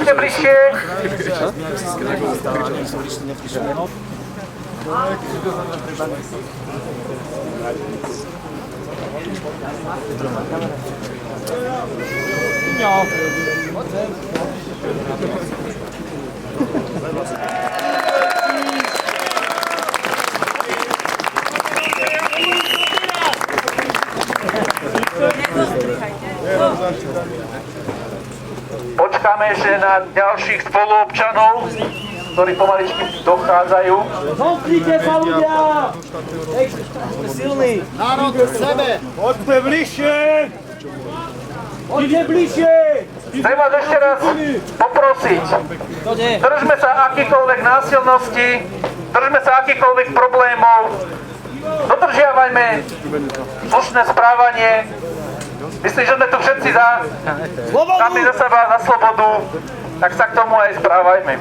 Poďte bližšie. Počkáme ešte na ďalších spoluobčanov, ktorí pomaličky dochádzajú. Zomknite sa, ľudia! Silný! Národ k sebe! Poďte bližšie! Poďte bližšie! Chcem vás ešte raz poprosiť, držme sa akýkoľvek násilnosti, držme sa akýkoľvek problémov, dodržiavajme slušné správanie. Myslím, že sme tu všetci sami za seba, za slobodu, tak sa k tomu aj správajme.